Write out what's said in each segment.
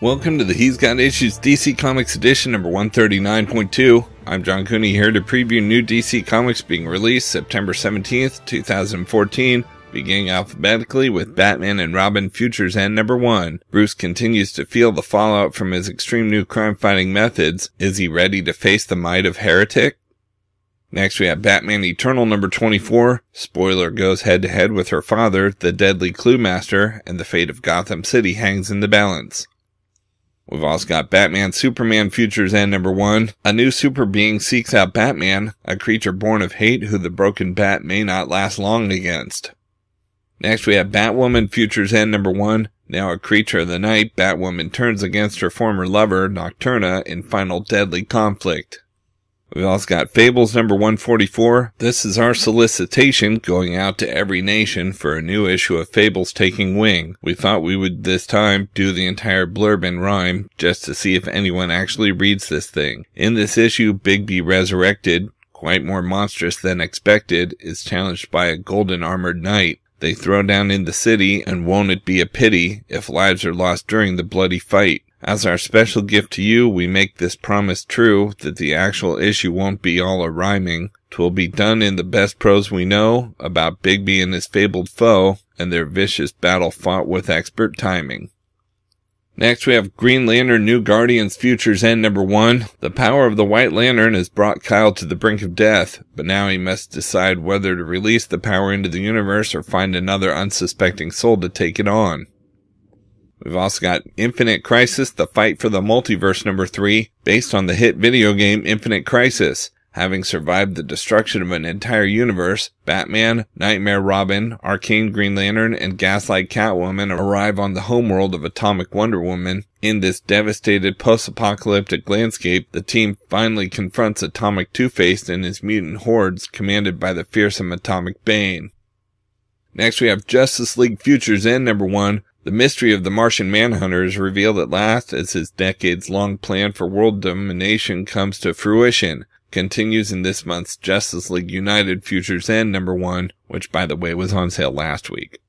Welcome to the He's Got Issues DC Comics edition number 139.2. I'm John Cooney here to preview new DC Comics being released September 17th, 2014, beginning alphabetically with Batman and Robin Futures End number 1. Bruce continues to feel the fallout from his extreme new crime-fighting methods. Is he ready to face the might of Heretic? Next we have Batman Eternal number 24. Spoiler goes head-to-head with her father, the deadly Clue Master, and the fate of Gotham City hangs in the balance. We've also got Batman Superman Futures End number 1. A new super being seeks out Batman, a creature born of hate who the broken bat may not last long against. Next we have Batwoman Futures End number 1. Now a creature of the night, Batwoman turns against her former lover, Nocturna, in final deadly conflict. We've also got Fables number 144. This is our solicitation going out to every nation for a new issue of Fables taking wing. We thought we would this time do the entire blurb in rhyme just to see if anyone actually reads this thing. In this issue, Bigby Resurrected, quite more monstrous than expected, is challenged by a golden armored knight. They throw down in the city, and won't it be a pity if lives are lost during the bloody fight. As our special gift to you, we make this promise true that the actual issue won't be all a rhyming. 'Twill be done in the best prose we know about Bigby and his fabled foe, and their vicious battle fought with expert timing. Next we have Green Lantern New Guardians Futures End number 1. The power of the White Lantern has brought Kyle to the brink of death, but now he must decide whether to release the power into the universe or find another unsuspecting soul to take it on. We've also got Infinite Crisis, The Fight for the Multiverse number 3, based on the hit video game Infinite Crisis. Having survived the destruction of an entire universe, Batman, Nightmare Robin, Arcane Green Lantern, and Gaslight Catwoman arrive on the homeworld of Atomic Wonder Woman. In this devastated post-apocalyptic landscape, the team finally confronts Atomic Two-Face and his mutant hordes commanded by the fearsome Atomic Bane. Next we have Justice League Futures End number 1. The mystery of the Martian Manhunter is revealed at last as his decades-long plan for world domination comes to fruition. Continues in this month's Justice League United Futures End number 1, which by the way was on sale last week.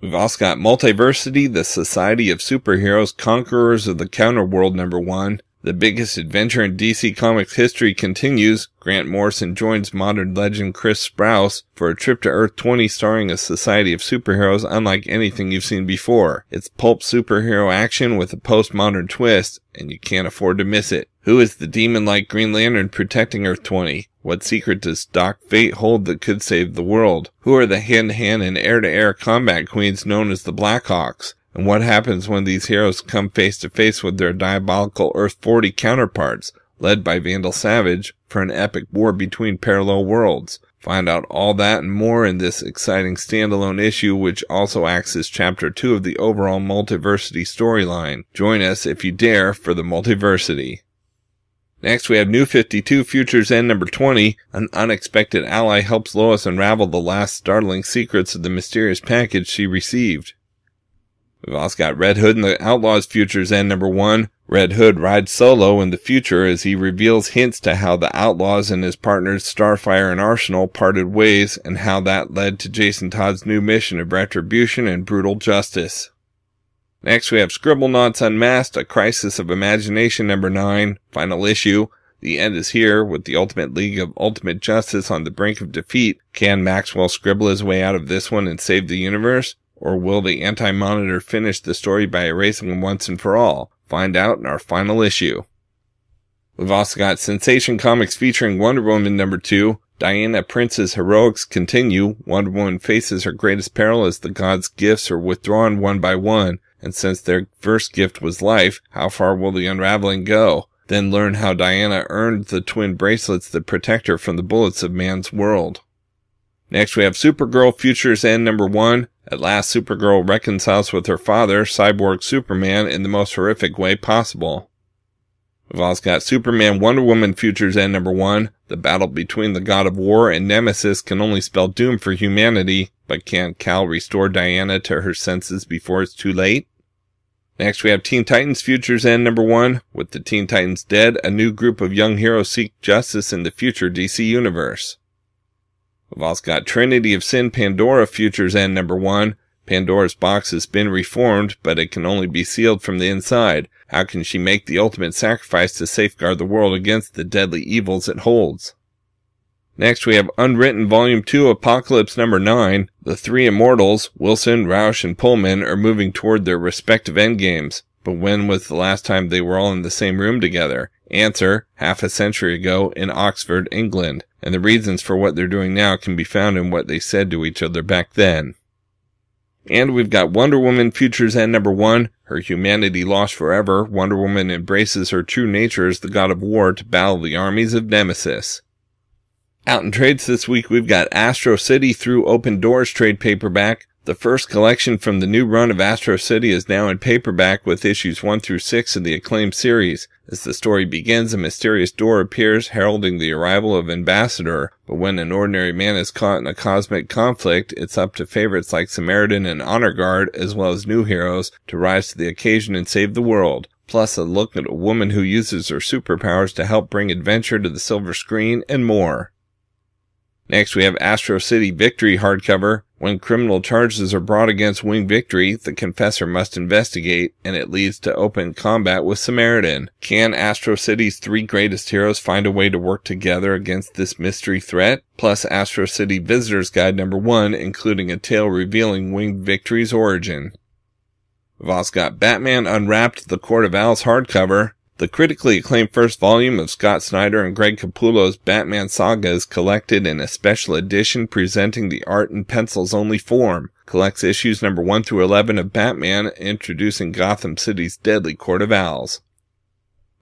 We've also got Multiversity, the Society of Superheroes, Conquerors of the Counterworld number 1. The biggest adventure in DC Comics history continues. Grant Morrison joins modern legend Chris Sprouse for a trip to Earth 20 starring a society of superheroes unlike anything you've seen before. It's pulp superhero action with a postmodern twist, and you can't afford to miss it. Who is the demon-like Green Lantern protecting Earth 20? What secret does Doc Fate hold that could save the world? Who are the hand-to-hand and air-to-air combat queens known as the Blackhawks? And what happens when these heroes come face to face with their diabolical Earth 40 counterparts, led by Vandal Savage, for an epic war between parallel worlds? Find out all that and more in this exciting standalone issue, which also acts as Chapter 2 of the overall Multiversity storyline. Join us, if you dare, for the Multiversity. Next we have New 52 Futures End number 20. An unexpected ally helps Lois unravel the last startling secrets of the mysterious package she received. We've also got Red Hood and the Outlaws Futures End number 1. Red Hood rides solo in the future as he reveals hints to how the Outlaws and his partners Starfire and Arsenal parted ways and how that led to Jason Todd's new mission of retribution and brutal justice. Next we have Scribblenauts Unmasked, A Crisis of Imagination number 9. Final issue. The end is here, with the Ultimate League of Ultimate Justice on the brink of defeat. Can Maxwell scribble his way out of this one and save the universe? Or will the Anti-Monitor finish the story by erasing him once and for all? Find out in our final issue. We've also got Sensation Comics featuring Wonder Woman number 2. Diana Prince's heroics continue. Wonder Woman faces her greatest peril as the gods' gifts are withdrawn one by one. And since their first gift was life, how far will the unraveling go? Then learn how Diana earned the twin bracelets that protect her from the bullets of man's world. Next we have Supergirl Futures End number 1. At last Supergirl reconciles with her father, Cyborg Superman, in the most horrific way possible. We've also got Superman Wonder Woman Futures End number 1. The battle between the God of War and Nemesis can only spell doom for humanity, but can Kal restore Diana to her senses before it's too late? Next we have Teen Titans Futures End number 1. With the Teen Titans dead, a new group of young heroes seek justice in the future DC universe. We've also got Trinity of Sin Pandora Futures End number 1. Pandora's box has been reformed, but it can only be sealed from the inside. How can she make the ultimate sacrifice to safeguard the world against the deadly evils it holds? Next, we have Unwritten Volume 2, Apocalypse number 9. The three immortals, Wilson, Rausch, and Pullman, are moving toward their respective endgames. But when was the last time they were all in the same room together? Answer, half a century ago in Oxford, England. And the reasons for what they're doing now can be found in what they said to each other back then. And we've got Wonder Woman Futures End number 1. Her humanity lost forever, Wonder Woman embraces her true nature as the god of war to battle the armies of Nemesis. Out in trades this week, we've got Astro City Through Open Doors trade paperback. The first collection from the new run of Astro City is now in paperback with issues 1 through 6 of the acclaimed series. As the story begins, a mysterious door appears heralding the arrival of Ambassador, but when an ordinary man is caught in a cosmic conflict, it's up to favorites like Samaritan and Honor Guard, as well as new heroes, to rise to the occasion and save the world. Plus a look at a woman who uses her superpowers to help bring adventure to the silver screen, and more. Next, we have Astro City Victory hardcover. When criminal charges are brought against Winged Victory, the Confessor must investigate, and it leads to open combat with Samaritan. Can Astro City's three greatest heroes find a way to work together against this mystery threat? Plus Astro City Visitor's Guide number 1, including a tale revealing Winged Victory's origin. We've also got Batman Unwrapped, The Court of Owls hardcover. The critically acclaimed first volume of Scott Snyder and Greg Capullo's Batman saga is collected in a special edition presenting the art in pencils only form. Collects issues number 1 through 11 of Batman, introducing Gotham City's deadly Court of Owls.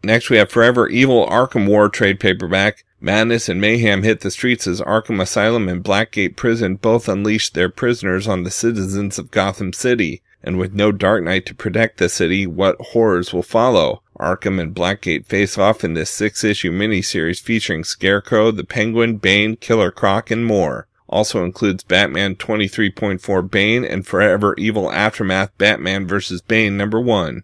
Next we have Forever Evil Arkham War trade paperback. Madness and mayhem hit the streets as Arkham Asylum and Blackgate Prison both unleashed their prisoners on the citizens of Gotham City. And with no Dark Knight to protect the city, what horrors will follow? Arkham and Blackgate face off in this 6-issue miniseries featuring Scarecrow, the Penguin, Bane, Killer Croc, and more. Also includes Batman 23.4 Bane and Forever Evil Aftermath Batman vs. Bane number 1.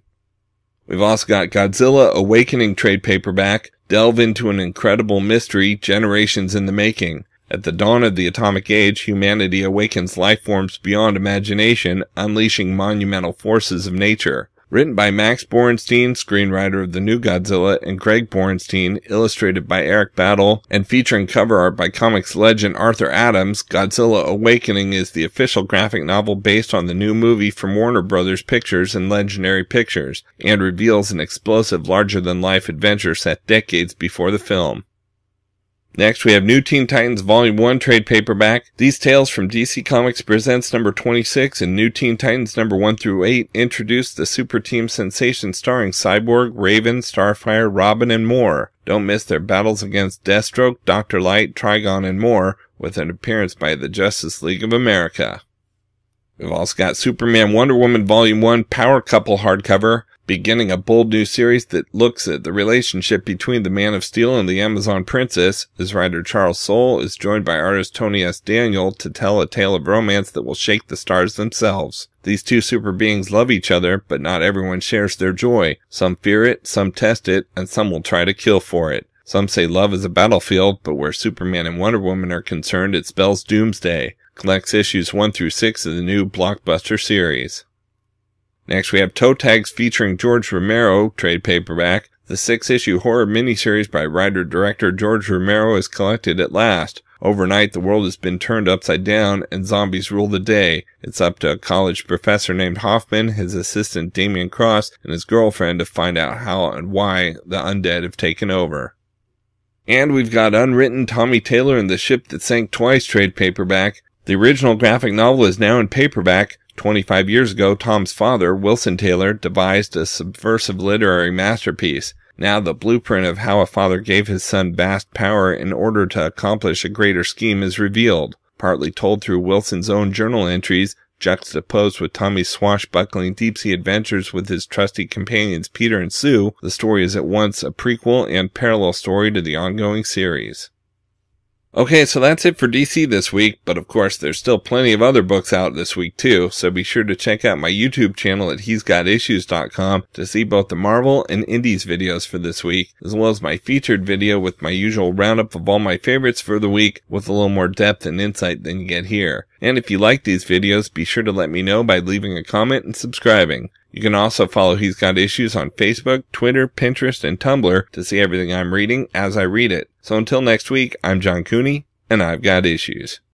We've also got Godzilla Awakening trade paperback. Delve into an incredible mystery, generations in the making. At the dawn of the atomic age, humanity awakens life forms beyond imagination, unleashing monumental forces of nature. Written by Max Borenstein, screenwriter of the new Godzilla, and Greg Borenstein, illustrated by Eric Battle, and featuring cover art by comics legend Arthur Adams, Godzilla Awakening is the official graphic novel based on the new movie from Warner Bros. Pictures and Legendary Pictures, and reveals an explosive larger-than-life adventure set decades before the film. Next, we have New Teen Titans Volume 1 trade paperback. These tales from DC Comics Presents number 26 and New Teen Titans number 1 through 8 introduce the super team sensation starring Cyborg, Raven, Starfire, Robin, and more. Don't miss their battles against Deathstroke, Dr. Light, Trigon, and more, with an appearance by the Justice League of America. We've also got Superman Wonder Woman Volume 1 Power Couple hardcover, beginning a bold new series that looks at the relationship between the Man of Steel and the Amazon Princess, as writer Charles Soule is joined by artist Tony S. Daniel to tell a tale of romance that will shake the stars themselves. These two super beings love each other, but not everyone shares their joy. Some fear it, some test it, and some will try to kill for it. Some say love is a battlefield, but where Superman and Wonder Woman are concerned, it spells doomsday. Collects issues 1 through 6 of the new blockbuster series. Next, we have Toe Tags featuring George Romero trade paperback. The 6-issue horror miniseries by writer-director George Romero is collected at last. Overnight, the world has been turned upside down, and zombies rule the day. It's up to a college professor named Hoffman, his assistant Damian Cross, and his girlfriend to find out how and why the undead have taken over. And we've got Unwritten Tommy Taylor and the Ship That Sank Twice trade paperback. The original graphic novel is now in paperback. 25 years ago, Tom's father, Wilson Taylor, devised a subversive literary masterpiece. Now the blueprint of how a father gave his son vast power in order to accomplish a greater scheme is revealed, partly told through Wilson's own journal entries, juxtaposed with Tommy's swashbuckling deep-sea adventures with his trusty companions Peter and Sue. The story is at once a prequel and parallel story to the ongoing series. Okay, so that's it for DC this week, but of course there's still plenty of other books out this week too, so be sure to check out my YouTube channel at he'sgotissues.com to see both the Marvel and Indies videos for this week, as well as my featured video with my usual roundup of all my favorites for the week with a little more depth and insight than you get here. And if you like these videos, be sure to let me know by leaving a comment and subscribing. You can also follow He's Got Issues on Facebook, Twitter, Pinterest, and Tumblr to see everything I'm reading as I read it. So until next week, I'm John Cooney, and I've got issues.